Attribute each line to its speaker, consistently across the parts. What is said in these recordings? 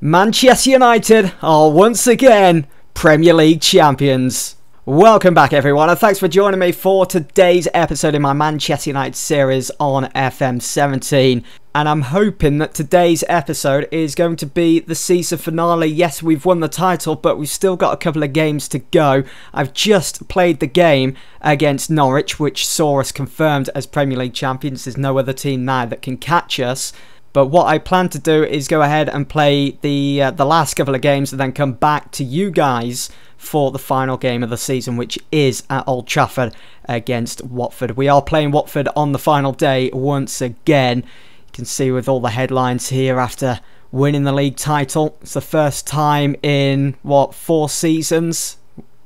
Speaker 1: Manchester United are once again Premier League champions. Welcome back everyone, and thanks for joining me for today's episode in my Manchester United series on FM17. And I'm hoping that today's episode is going to be the season finale. Yes, we've won the title, but we've still got a couple of games to go. I've just played the game against Norwich, which saw us confirmed as Premier League champions. There's no other team now that can catch us. But what I plan to do is go ahead and play the last couple of games and then come back to you guys for the final game of the season, which is at Old Trafford against Watford. We are playing Watford on the final day once again. You can see with all the headlines here after winning the league title. It's the first time in, what, 4 seasons?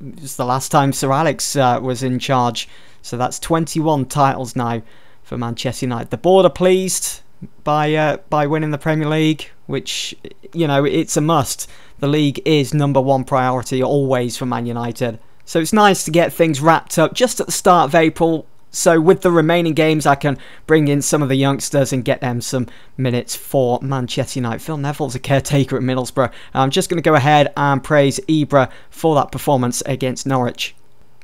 Speaker 1: It was the last time Sir Alex was in charge. So that's 21 titles now for Manchester United. The board are pleased by winning the Premier League, which, you know, it's a must. The league is #1 priority always for Man United. So it's nice to get things wrapped up just at the start of April. So with the remaining games, I can bring in some of the youngsters and get them some minutes for Manchester United. Phil Neville's a caretaker at Middlesbrough. I'm just going to go ahead and praise Ibra for that performance against Norwich.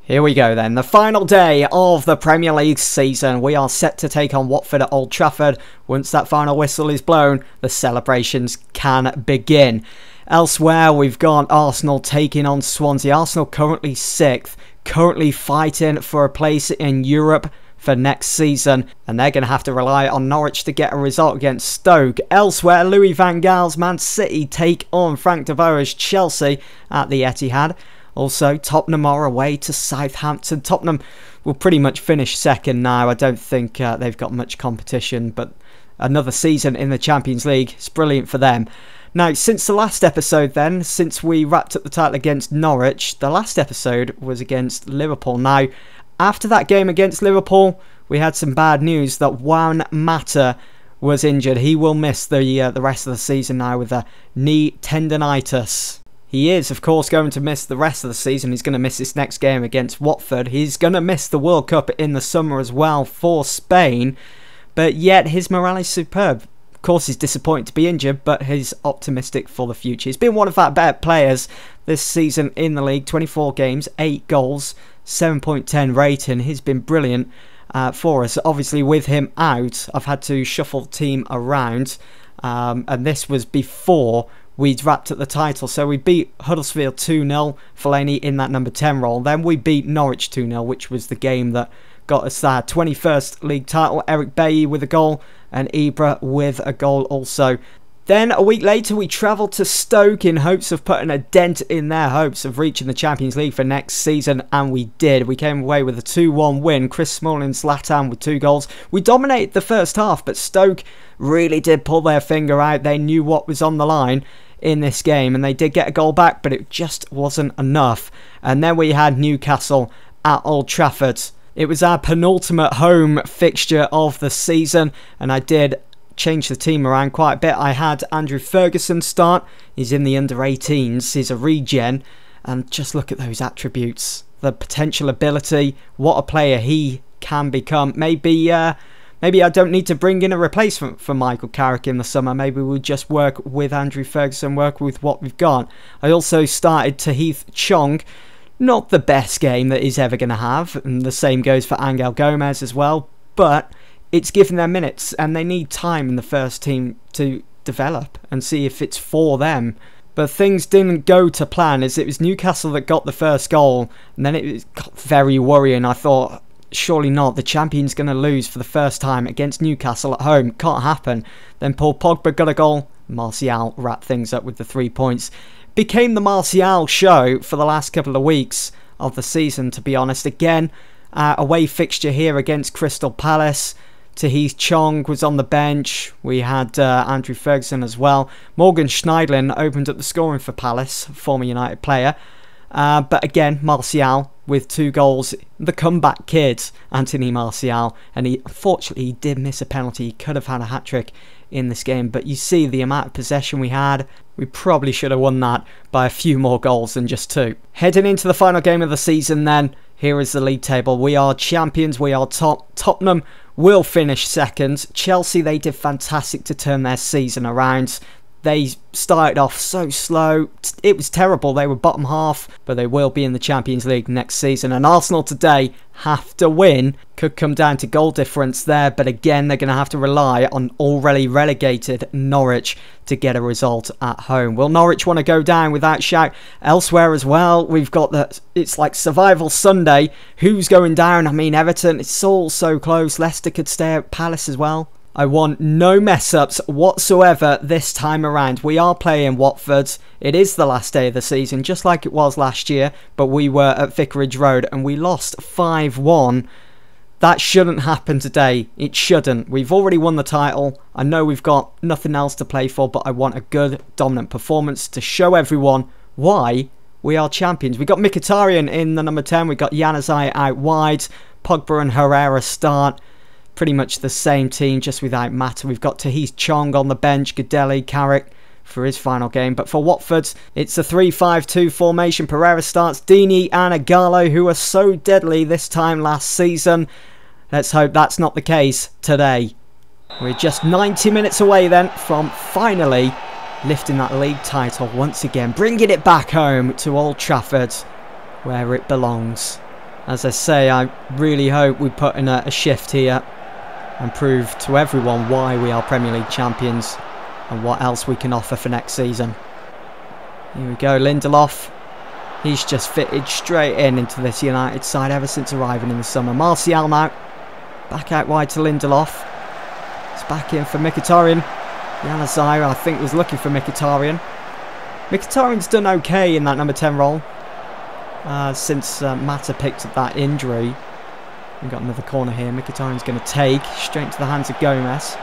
Speaker 1: Here we go then, the final day of the Premier League season. We are set to take on Watford at Old Trafford. Once that final whistle is blown, the celebrations can begin. Elsewhere, we've got Arsenal taking on Swansea. Arsenal currently 6th, currently fighting for a place in Europe for next season, and they're going to have to rely on Norwich to get a result against Stoke. Elsewhere, Louis van Gaal's Man City take on Frank de Boer's Chelsea at the Etihad. Also, Tottenham are away to Southampton. Tottenham will pretty much finish second now. I don't think they've got much competition, but another season in the Champions League is brilliant for them. Now, since the last episode then, since we wrapped up the title against Norwich, the last episode was against Liverpool. Now, after that game against Liverpool, we had some bad news that Juan Mata was injured. He will miss the rest of the season now with a knee tendonitis. He is, of course, going to miss the rest of the season. He's going to miss this next game against Watford. He's going to miss the World Cup in the summer as well for Spain. But yet, his morale is superb. Of course, he's disappointed to be injured, but he's optimistic for the future. He's been one of our better players this season in the league. 24 games, 8 goals, 7.10 rating. He's been brilliant for us. Obviously, with him out, I've had to shuffle the team around. And this was before we'd wrapped up the title. So we beat Huddersfield 2-0, Fellaini in that number 10 role. Then we beat Norwich 2-0, which was the game that got us that 21st league title. Eric Bailly with a goal and Ibra with a goal also. Then a week later we travelled to Stoke in hopes of putting a dent in their hopes of reaching the Champions League for next season, and we did. We came away with a 2-1 win. Chris Smalling, Zlatan with 2 goals. We dominated the first half, but Stoke really did pull their finger out. They knew what was on the line in this game, and they did get a goal back, but it just wasn't enough. And then we had Newcastle at Old Trafford. It was our penultimate home fixture of the season, and I did change the team around quite a bit. I had Andrew Ferguson start. He's in the under-18s. He's a regen, and just look at those attributes, the potential ability, what a player he can become. Maybe I don't need to bring in a replacement for Michael Carrick in the summer. Maybe we'll just work with Andrew Ferguson, work with what we've got. I also started Tahith Chong. Not the best game that he's ever going to have. And the same goes for Angel Gomez as well. But it's given them minutes, and they need time in the first team to develop and see if it's for them. But things didn't go to plan, as it was Newcastle that got the first goal. And then it got very worrying. I thought, surely not. The champion's going to lose for the first time against Newcastle at home. Can't happen. Then Paul Pogba got a goal. Martial wrapped things up with the 3 points. Became the Martial show for the last couple of weeks of the season, to be honest. Again, away fixture here against Crystal Palace. Tahith Chong was on the bench. We had Andrew Ferguson as well. Morgan Schneidlin opened up the scoring for Palace, former United player. But again, Martial with 2 goals. The comeback kid, Anthony Martial. And unfortunately, he did miss a penalty. He could have had a hat-trick in this game. But you see the amount of possession we had. We probably should have won that by a few more goals than just 2. Heading into the final game of the season then, here is the league table. We are champions. We are top. Tottenham will finish second. Chelsea, they did fantastic to turn their season around. They started off so slow. It was terrible. They were bottom half, but they will be in the Champions League next season. And Arsenal today have to win. Could come down to goal difference there, but again, they're going to have to rely on already relegated Norwich to get a result at home. Will Norwich want to go down without shout? Elsewhere as well, we've got that. It's like Survival Sunday. Who's going down? I mean, Everton, it's all so close. Leicester could stay at Palace as well. I want no mess-ups whatsoever this time around. We are playing Watford. It is the last day of the season, just like it was last year, but we were at Vicarage Road and we lost 5-1. That shouldn't happen today. It shouldn't. We've already won the title. I know we've got nothing else to play for, but I want a good, dominant performance to show everyone why we are champions. We got Mkhitaryan in the number 10. We got Januzaj out wide. Pogba and Herrera start. Pretty much the same team, just without Mata. We've got Tahith Chong on the bench, Gadeli, Carrick for his final game. But for Watford, it's a 3-5-2 formation. Pereira starts, Dini and Ighalo, who are so deadly this time last season. Let's hope that's not the case today. We're just 90 minutes away then from finally lifting that league title once again. Bringing it back home to Old Trafford, where it belongs. As I say, I really hope we put in a shift here and prove to everyone why we are Premier League champions and what else we can offer for next season. Here we go, Lindelof. He's just fitted straight into this United side ever since arriving in the summer. Martial now. Back out wide to Lindelof. It's back in for Mkhitaryan. Januzaj, I think, was looking for Mkhitaryan. Mkhitaryan's done okay in that number 10 role since Mata picked up that injury. We've got another corner here. Mkhitaryan's going to take straight into the hands of Gomez.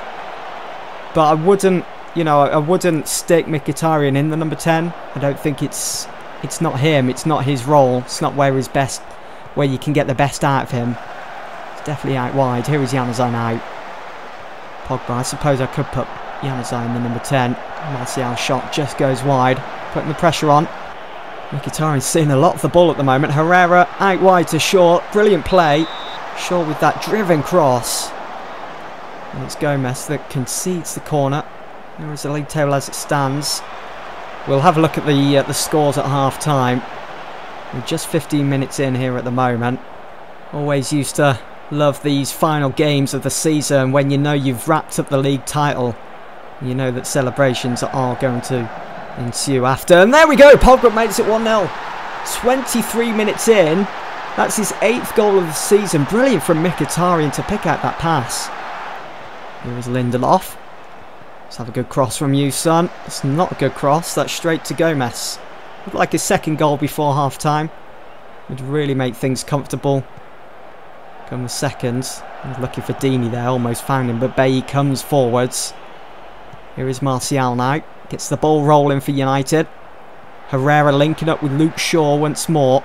Speaker 1: But I wouldn't, you know, I wouldn't stick Mkhitaryan in the number 10. I don't think it's not him. It's not his role. It's not where you can get the best out of him. It's definitely out wide. Here is Januzaj now. Pogba. I suppose I could put Januzaj in the number 10. Martial's shot just goes wide, putting the pressure on. Mkhitaryan's seeing a lot of the ball at the moment. Herrera out wide to Shaw. Brilliant play. Shaw with that driven cross. And it's Gomez that concedes the corner. There is the league table as it stands. We'll have a look at the scores at half time. We're just 15 minutes in here at the moment. Always used to love these final games of the season when you know you've wrapped up the league title. You know that celebrations are going to ensue after. And there we go. Pogba makes it 1-0. 23 minutes in. That's his 8th goal of the season. Brilliant from Mkhitaryan to pick out that pass. Here is Lindelof. Let's have a good cross from you, son. It's not a good cross. That's straight to Gomez. Would like his 2nd goal before half time. Would really make things comfortable. Come the 2nd. He's looking for Dini there. Almost found him, but Bailly comes forwards. Here is Martial now. Gets the ball rolling for United. Herrera linking up with Luke Shaw once more.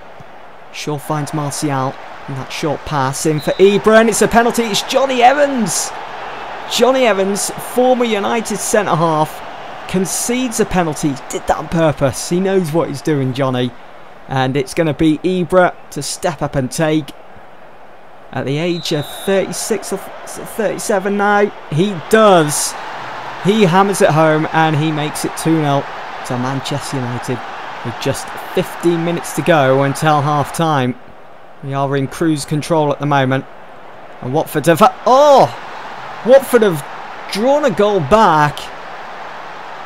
Speaker 1: Shaw finds Martial. And that short pass in for Ibra. And it's a penalty. It's Johnny Evans. Johnny Evans, former United centre-half, concedes a penalty. He did that on purpose. He knows what he's doing, Johnny. And it's going to be Ibra to step up and take. At the age of 36 or 37 now, he does. He hammers it home and he makes it 2-0 to Manchester United with just 15 minutes to go until half-time. We are in cruise control at the moment. And Watford have... Watford have drawn a goal back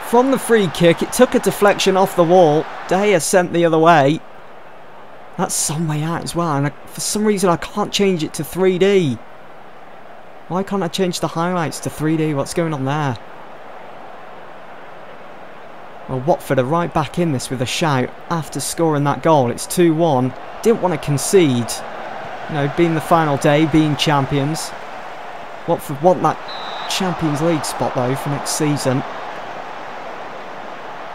Speaker 1: from the free kick. It took a deflection off the wall. De Gea sent the other way. That's some way out as well. And for some reason I can't change it to 3D. Why can't I change the highlights to 3D? What's going on there? Well, Watford are right back in this with a shout after scoring that goal. It's 2-1. Didn't want to concede. You know, being the final day, being champions. Watford want that Champions League spot though for next season.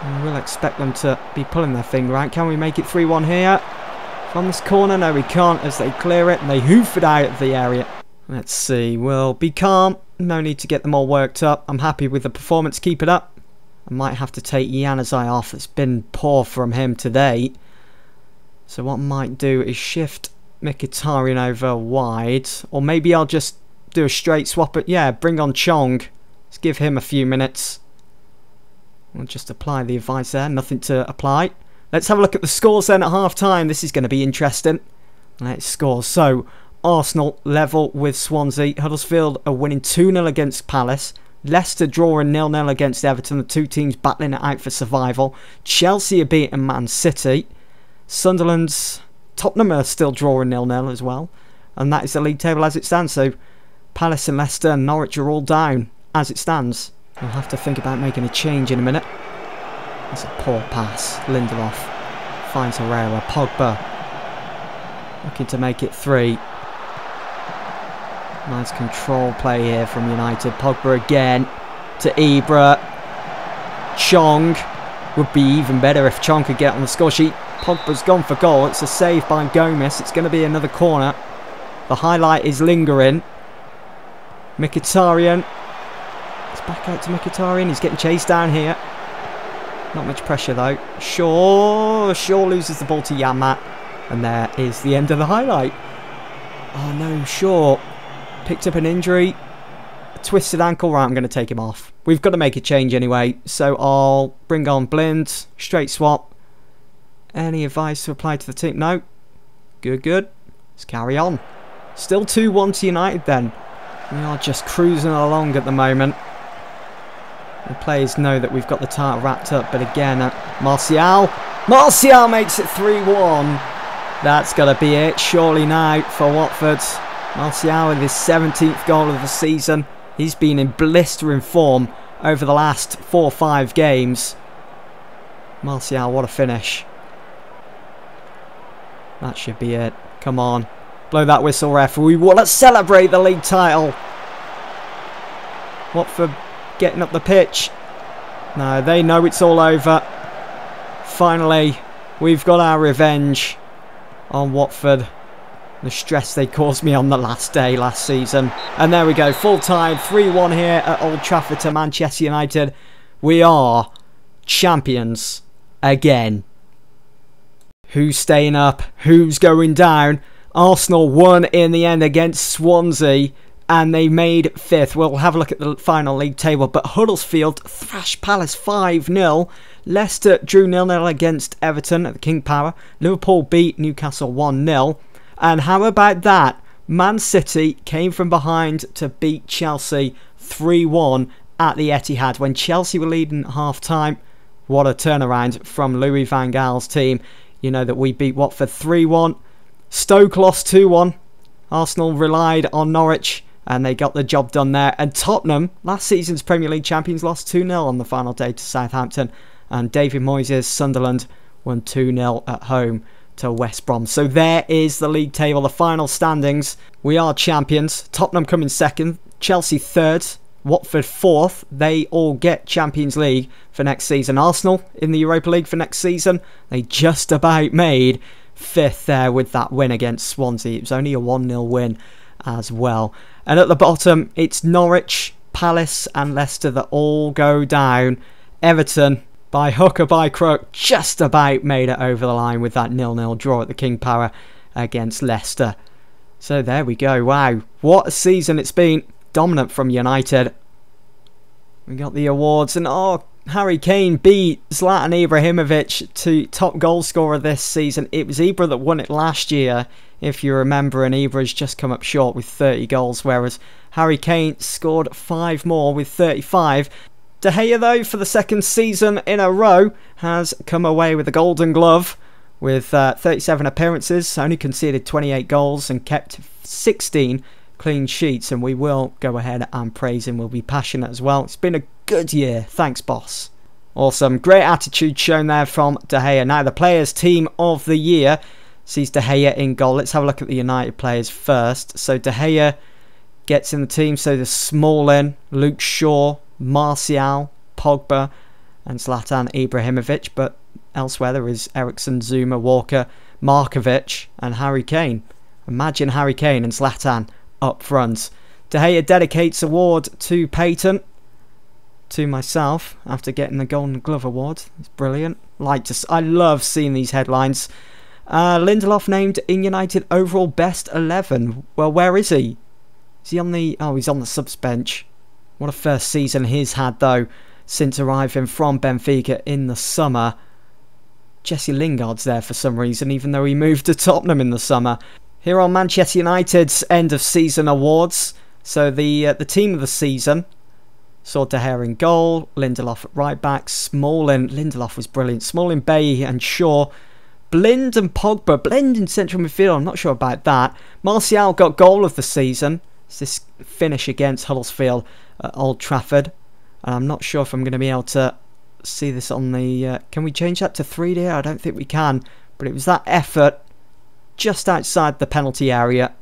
Speaker 1: And we'll expect them to be pulling their finger out. Can we make it 3-1 here? From this corner? No, we can't, as they clear it and they hoof it out of the area. Let's see. We'll be calm. No need to get them all worked up. I'm happy with the performance. Keep it up. I might have to take Januzaj off. It's been poor from him today. So what I might do is shift Mkhitaryan over wide. Or maybe I'll just do a straight swap. Yeah, bring on Chong. Let's give him a few minutes. We'll just apply the advice there. Nothing to apply. Let's have a look at the scores then at half-time. This is going to be interesting. Let's score. So, Arsenal level with Swansea. Huddersfield are winning 2-0 against Palace. Leicester drawing 0-0 against Everton. The two teams battling it out for survival. Chelsea are beating Man City. Sunderland's Tottenham are still drawing 0-0 as well. And that is the league table as it stands. So, Palace and Leicester and Norwich are all down as it stands. We'll have to think about making a change in a minute. That's a poor pass. Lindelof finds Herrera. Pogba looking to make it 3. Nice control play here from United. Pogba again to Ibra. Chong would be even better if Chong could get on the score sheet. Pogba's gone for goal. It's a save by Gomez. It's going to be another corner. The highlight is lingering. Mkhitaryan. It's back out to Mkhitaryan. He's getting chased down here. Not much pressure though. Shaw loses the ball to Yamat. And there is the end of the highlight. Oh no, Shaw picked up an injury. A twisted ankle. Right, I'm going to take him off. We've got to make a change anyway. So I'll bring on Blind. Straight swap. Any advice to apply to the team? No. Good. Let's carry on. Still 2-1 to United then. We are just cruising along at the moment. The players know that we've got the title wrapped up. But again, Martial makes it 3-1. That's got to be it surely now for Watford. Martial with his 17th goal of the season. He's been in blistering form over the last 4 or 5 games. Martial, what a finish. That should be it. Come on. Blow that whistle, ref. We want to celebrate the league title. Watford getting up the pitch. No, they know it's all over. Finally, we've got our revenge on Watford. The stress they caused me on the last day last season. And there we go. Full time. 3-1 here at Old Trafford to Manchester United. We are champions again. Who's staying up? Who's going down? Arsenal won in the end against Swansea and they made 5th. We'll have a look at the final league table, but Huddersfield thrashed Palace 5-0. Leicester drew 0-0 against Everton at the King Power. Liverpool beat Newcastle 1-0. And how about that? Man City came from behind to beat Chelsea 3-1 at the Etihad when Chelsea were leading at half-time. What a turnaround from Louis van Gaal's team. You know that we beat Watford 3-1. Stoke lost 2-1. Arsenal relied on Norwich and they got the job done there. And Tottenham, last season's Premier League champions, lost 2-0 on the final day to Southampton. And David Moyes' Sunderland won 2-0 at home to West Brom. So there is the league table, the final standings. We are champions. Tottenham coming 2nd, Chelsea 3rd, Watford 4th. They all get Champions League for next season. Arsenal in the Europa League for next season. They just about made 5th there with that win against Swansea. It was only a 1-0 win as well. And at the bottom, it's Norwich, Palace and Leicester that all go down. Everton, by hook or by crook, just about made it over the line with that 0-0 draw at the King Power against Leicester. So there we go. Wow, what a season it's been. Dominant from United. We got the awards and Harry Kane beat Zlatan Ibrahimovic to top goal scorer this season. It was Ibra that won it last year, if you remember, and Ibra's just come up short with 30 goals, whereas Harry Kane scored 5 more with 35. De Gea, though, for the 2nd season in a row, has come away with the Golden Glove with 37 appearances, only conceded 28 goals and kept 16 clean sheets, and we will go ahead and praise him. We'll be passionate as well. It's been a good year. Thanks, boss. Awesome. Great attitude shown there from De Gea. Now, the Players' Team of the Year sees De Gea in goal. Let's have a look at the United players first. So, De Gea gets in the team. So, there's Smalling, Luke Shaw, Martial, Pogba and Zlatan Ibrahimovic. But elsewhere, there is Eriksen, Zuma, Walker, Markovic and Harry Kane. Imagine Harry Kane and Zlatan up front. De Gea dedicates award to Peyton, to myself, after getting the Golden Glove award. It's brilliant. I love seeing these headlines. Lindelof named in United overall best 11. Well, where is he? Is he on the... Oh, he's on the subs bench. What a first season he's had, though. since arriving from Benfica in the summer. Jesse Lingard's there for some reason, even though he moved to Tottenham in the summer. Here on Manchester United's end of season awards. So the team of the season saw De Gea in goal, Lindelof at right back, Smalling, Lindelof was brilliant, Smalling, Bailly and Shaw, Blind and Pogba, Blind in central midfield, I'm not sure about that. Martial got goal of the season. It's this finish against Huddersfield at Old Trafford. And I'm not sure if I'm going to be able to see this on the... can we change that to 3D? I don't think we can. But it was that effort just outside the penalty area,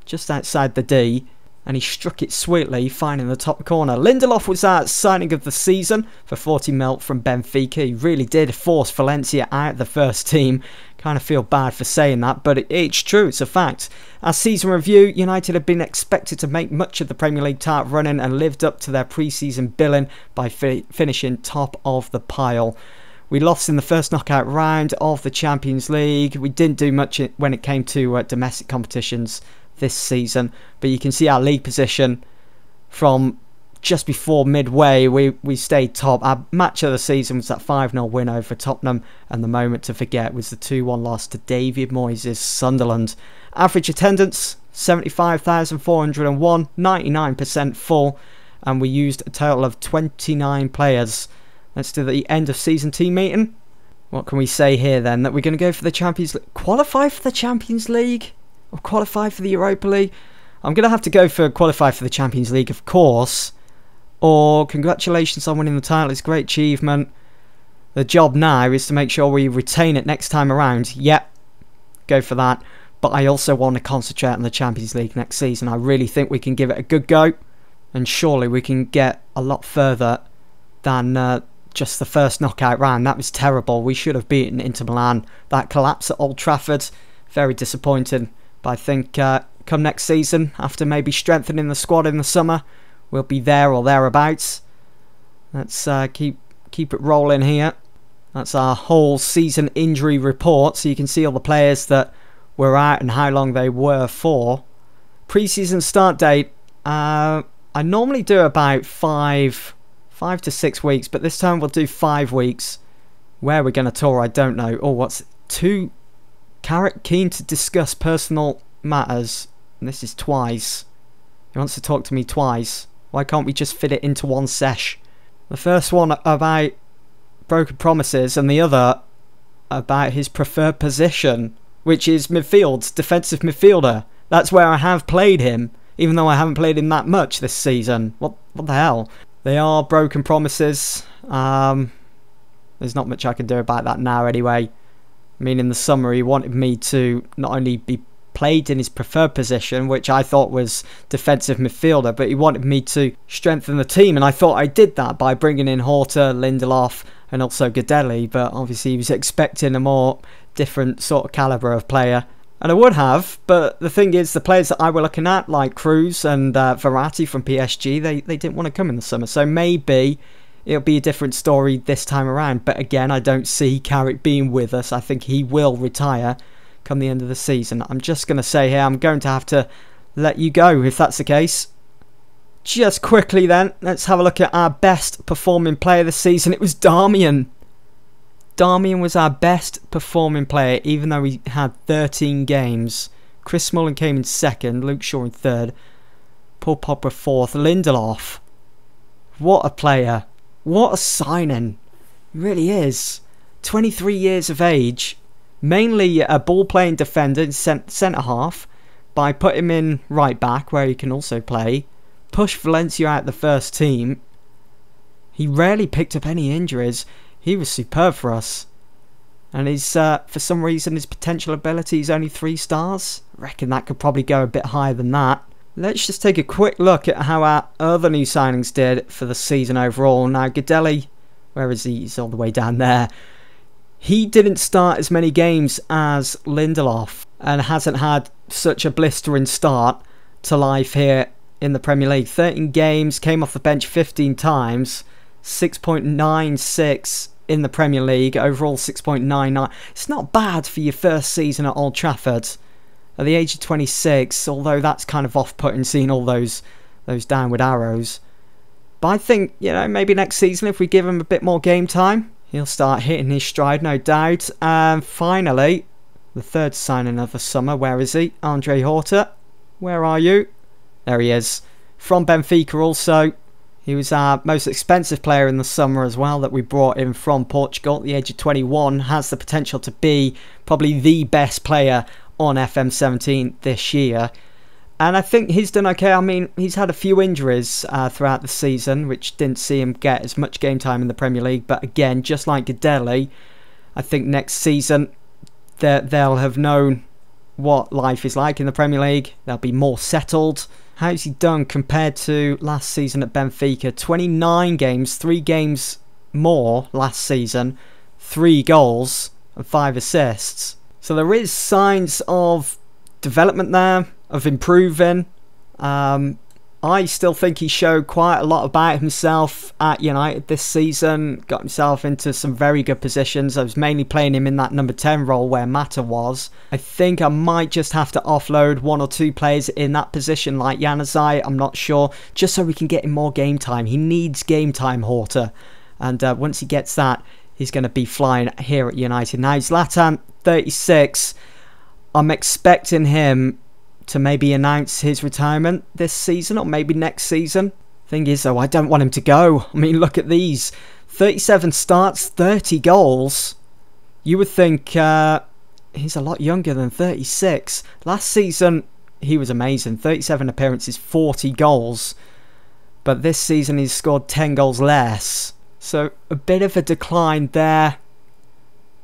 Speaker 1: just outside the D. And he struck it sweetly, finding the top corner. Lindelof was our signing of the season for 40 mil from Benfica. He really did force Valencia out of the first team. Kind of feel bad for saying that, but it's true, it's a fact. Our season review, United have been expected to make much of the Premier League title running and lived up to their pre-season billing by finishing top of the pile. We lost in the first knockout round of the Champions League. We didn't do much when it came to domestic competitions this season, but you can see our league position from just before midway. We stayed top. Our match of the season was that 5-0 win over Tottenham, and the moment to forget was the 2-1 loss to David Moyes' Sunderland. Average attendance 75,401, 99% full, and we used a total of 29 players. Let's do the end of season team meeting. What can we say here then? That we're going to go for the Champions League, qualify for the Champions League? Or qualify for the Europa League? I'm going to have to go for qualify for the Champions League, of course. Or congratulations on winning the title. It's a great achievement. The job now is to make sure we retain it next time around. Yep, go for that. But I also want to concentrate on the Champions League next season. I really think we can give it a good go. And surely we can get a lot further than just the first knockout round. That was terrible. We should have beaten Inter Milan. That collapse at Old Trafford, very disappointing. But I think come next season, after maybe strengthening the squad in the summer, we'll be there or thereabouts. Let's keep it rolling here. That's our whole season injury report, so you can see all the players that were out and how long they were for. Pre-season start date, I normally do about 5 to 6 weeks, but this time we'll do 5 weeks. Where we're going to tour, I don't know. Oh, what's 2... Carrot keen to discuss personal matters. And this is twice. He wants to talk to me twice. Why can't we just fit it into one sesh? The first one about broken promises, and the other about his preferred position, which is midfield, defensive midfielder. That's where I have played him, even though I haven't played him that much this season. What the hell? They are broken promises. There's not much I can do about that now anyway. I mean, in the summer, he wanted me to not only be played in his preferred position, which I thought was defensive midfielder, but he wanted me to strengthen the team, and I thought I did that by bringing in Horta, Lindelof, and also Gadelli, but obviously he was expecting a more different sort of calibre of player. And I would have, but the thing is, the players that I were looking at, like Cruz and Verratti from PSG, they didn't want to come in the summer, so maybe it'll be a different story this time around. But again, I don't see Carrick being with us. I think he will retire come the end of the season. I'm just going to say here, I'm going to have to let you go if that's the case. Just quickly then, let's have a look at our best performing player this season. It was Darmian. Darmian was our best performing player, even though he had 13 games. Chris Smalling came in second, Luke Shaw in third, Paul Pogba fourth, Lindelof. What a player. What a signing. He really is. 23 years of age. Mainly a ball-playing defender in centre-half. By putting him in right-back, where he can also play. Push Valencia out the first team. He rarely picked up any injuries. He was superb for us. And his, for some reason, his potential ability is only 3 stars. I reckon that could probably go a bit higher than that. Let's just take a quick look at how our other new signings did for the season overall. Now, Gadelli, where is he? He's all the way down there. He didn't start as many games as Lindelof and hasn't had such a blistering start to life here in the Premier League. 13 games, came off the bench 15 times, 6.96 in the Premier League, overall 6.99. It's not bad for your first season at Old Trafford. At the age of 26, although that's kind of off-putting seeing all those downward arrows. But I think, maybe next season, if we give him a bit more game time, he'll start hitting his stride, no doubt. And finally, the third signing of the summer. Where is he? Andre Horta. Where are you? There he is. From Benfica also. He was our most expensive player in the summer as well that we brought in from Portugal at the age of 21. Has the potential to be probably the best player on FM17 this year. And I think he's done okay. I mean, he's had a few injuries throughout the season, which didn't see him get as much game time in the Premier League. But again, just like Gadeli, I think next season they'll have known what life is like in the Premier League. They'll be more settled. How's he done compared to last season at Benfica? 29 games, 3 games more last season, 3 goals and 5 assists. So there is signs of development there, of improving. I still think he showed quite a lot about himself at United this season. Got himself into some very good positions. I was mainly playing him in that number 10 role where Mata was. I think I might just have to offload 1 or 2 players in that position like Januzaj. I'm not sure. Just so we can get him more game time. He needs game time, Horta. And once he gets that, he's going to be flying here at United. Now, Zlatan, 36. I'm expecting him to maybe announce his retirement this season or maybe next season. Thing is though, I don't want him to go. I mean, look at these. 37 starts, 30 goals. You would think he's a lot younger than 36. Last season, he was amazing. 37 appearances, 40 goals. But this season, he's scored 10 goals less. So, a bit of a decline there.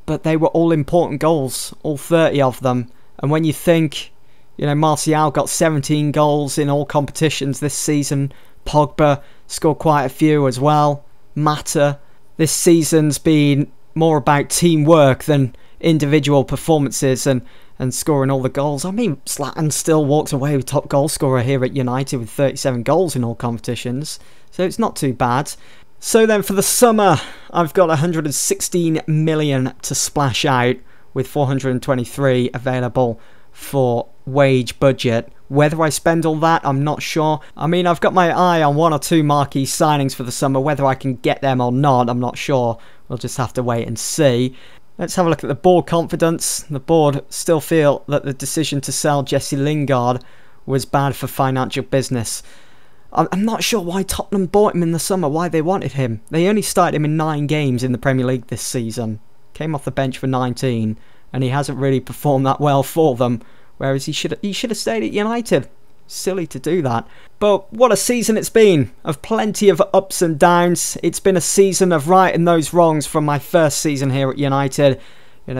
Speaker 1: But they were all important goals, all 30 of them. And when you think, Martial got 17 goals in all competitions this season. Pogba scored quite a few as well. Mata. This season's been more about teamwork than individual performances and scoring all the goals. I mean, Zlatan still walks away with top goal scorer here at United with 37 goals in all competitions. So it's not too bad. So then for the summer, I've got 116 million to splash out with 423 available for wage budget. Whether I spend all that, I'm not sure. I mean, I've got my eye on 1 or 2 marquee signings for the summer. Whether I can get them or not, I'm not sure. We'll just have to wait and see. Let's have a look at the board confidence. The board still feel that the decision to sell Jesse Lingard was bad for financial business. I'm not sure why Tottenham bought him in the summer, why they wanted him. They only started him in 9 games in the Premier League this season. Came off the bench for 19. And he hasn't really performed that well for them. Whereas he should have stayed at United. Silly to do that. But what a season it's been. Of plenty of ups and downs. It's been a season of righting those wrongs from my first season here at United.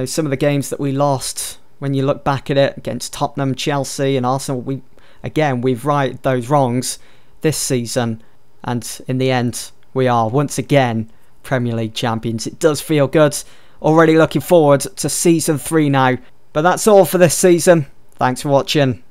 Speaker 1: Some of the games that we lost, when you look back at it, against Tottenham, Chelsea and Arsenal, we've righted those wrongs this season. And in the end, we are once again Premier League champions. It does feel good. Already looking forward to Season 3 now. But that's all for this season. Thanks for watching.